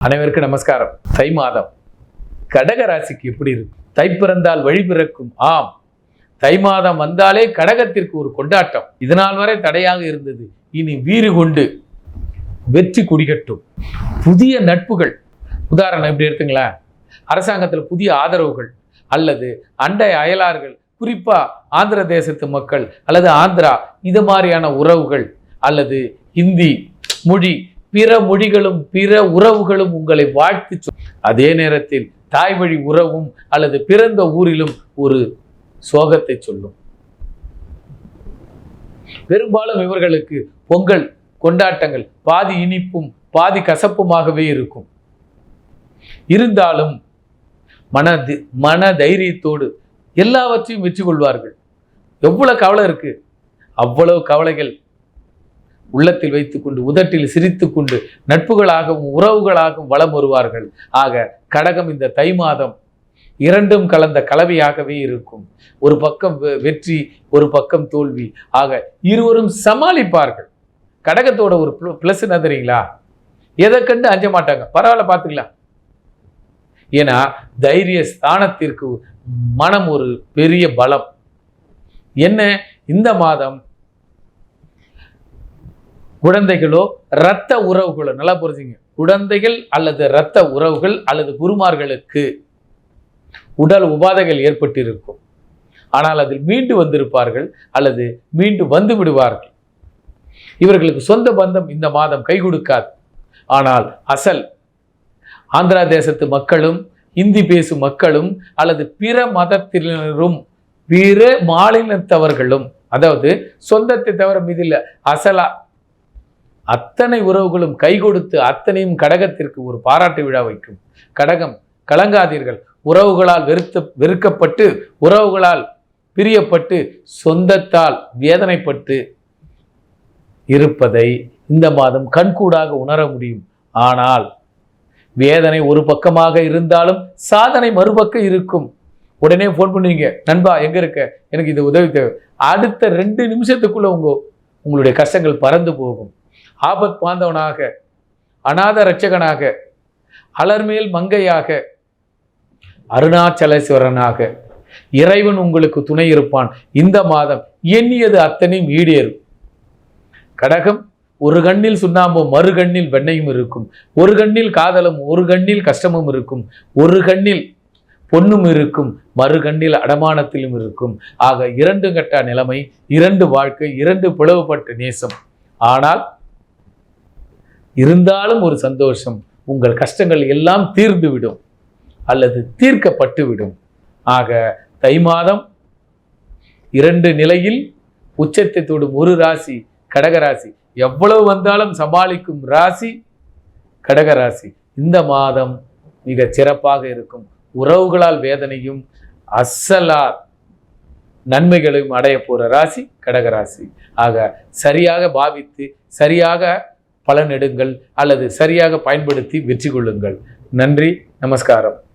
அனைவருக்கும் நமஸ்காரம். தை மாதம் கடக ராசிக்கு எப்படி இருக்கு? தை பிறந்தால் வழி பிறக்கும். ஆம், தை மாதம் வந்தாலே கடகத்திற்கு ஒரு கொண்டாட்டம். இதனால் வரை தடையாக இருந்தது இனி வீறு கொண்டு வெற்றி குடிகட்டும். புதிய நட்புகள், உதாரணம் எப்படி எடுத்துங்களா, அரசாங்கத்தில் புதிய ஆதரவுகள் அல்லது அண்டை அயலார்கள், குறிப்பா ஆந்திர தேசத்து மக்கள் அல்லது ஆந்திரா, இது மாதிரியான உறவுகள் அல்லது ஹிந்தி மொழி, பிற மொழிகளும் பிற உறவுகளும் உங்களை வாழ்த்து. அதே நேரத்தில் தாய் வழி உறவும் அல்லது பிறந்த ஊரிலும் ஒரு சோகத்தை சொல்லும். பெரும்பாலும் இவர்களுக்கு பொங்கல் கொண்டாட்டங்கள் பாதி இனிப்பும் பாதி கசப்புமாகவே இருக்கும். இருந்தாலும் மன தைரியத்தோடு எல்லாவற்றையும் வெற்றி கொள்வார்கள். எவ்வளவு கவலை இருக்கு, அவ்வளவு கவலைகள் உள்ளத்தில் வைத்துக்கொண்டு உதட்டில் சிரித்துக்கொண்டு நட்புகளாகவும் உறவுகளாகவும் வளம் வருவார்கள். ஆக கடகம் இந்த தை மாதம் இரண்டும் கலந்த கலவையாகவே இருக்கும். ஒரு பக்கம் வெற்றி, ஒரு பக்கம் தோல்வி. ஆக இருவரும் சமாளிப்பார்கள். கடகத்தோட ஒரு பிளஸ் என்ன தெரியுங்களா, எதை கண்டு அஞ்ச மாட்டாங்க, பரவாயில்ல பார்த்துக்கலாம். ஏன்னா தைரிய ஸ்தானத்திற்கு மனம் ஒரு பெரிய பலம். என்ன, இந்த மாதம் குழந்தைகளோ இரத்த உறவுகளோ, நல்லா புரிஞ்சுங்க, குழந்தைகள் அல்லது இரத்த உறவுகள் அல்லது குருமார்களுக்கு உடல் உபாதைகள் ஏற்பட்டிருக்கும். ஆனால் அதில் மீண்டு வந்திருப்பார்கள் அல்லது மீண்டு வந்து விடுவார்கள். இவர்களுக்கு சொந்த பந்தம் இந்த மாதம் கை கொடுக்காது. ஆனால் அசல் ஆந்திரா தேசத்து மக்களும் இந்தி பேசும் மக்களும் அல்லது பிற மதத்தினரும் பிற மாநிலத்தவர்களும், அதாவது சொந்தத்தை தவிர மீதில்ல அசலா அத்தனை உறவுகளும் கை கொடுத்து அத்தனையும் கடகத்திற்கு ஒரு பாராட்டு விழா வைக்கும். கடகம், கலங்காதீர்கள். உறவுகளால் வெறுக்கப்பட்டு, உறவுகளால் பிரியப்பட்டு, சொந்தத்தால் வேதனைப்பட்டு இருப்பதை இந்த மாதம் கண்கூடாக உணர முடியும். ஆனால் வேதனை ஒரு பக்கமாக இருந்தாலும் சாதனை மறுபக்கம் இருக்கும். உடனே போன் பண்ணுவீங்க, நண்பா எங்க இருக்க, எனக்கு இது உதவி தேவை. அடுத்த 2 நிமிஷத்துக்குள்ள உங்களுடைய கஷ்டங்கள் பறந்து போகும். ஆபத் பாந்தவனாக, அநாத ரட்சகனாக, அலர்மேல் மங்கையாக, அருணாச்சலேஸ்வரனாக இறைவன் உங்களுக்கு துணை இருப்பான். இந்த மாதம் எண்ணியது அத்தனையும் ஈடேறும். கடகம், ஒரு கண்ணில் சுண்ணாம்பும் மறு கண்ணில் வெண்ணையும் இருக்கும். ஒரு கண்ணில் காதலும் ஒரு கண்ணில் கஷ்டமும் இருக்கும். ஒரு கண்ணில் பொன்னும் இருக்கும், மறு கண்ணில் அடமானத்திலும் இருக்கும். ஆக 2 கட்ட நிலைமை, 2 வாழ்க்கை, 2 பிளவுபட்ட நேசம். ஆனால் இருந்தாலும் ஒரு சந்தோஷம். உங்கள் கஷ்டங்கள் எல்லாம் தீர்ந்துவிடும் அல்லது தீர்க்கப்பட்டு விடும். ஆக தை மாதம் 2 நிலையில் உச்சத்தை தொடும் ஒரு ராசி கடகராசி. எவ்வளவு வந்தாலும் சமாளிக்கும் ராசி கடகராசி. இந்த மாதம் மிக சிறப்பாக இருக்கும். உறவுகளால் வேதனையும் அசலார் நன்மைகளையும் அடைய போற ராசி கடகராசி. ஆக சரியாக பாவித்து சரியாக பலனெடுங்கள் அல்லது சரியாக பயன்படுத்தி வெற்றி கொள்ளுங்கள். நன்றி, நமஸ்காரம்.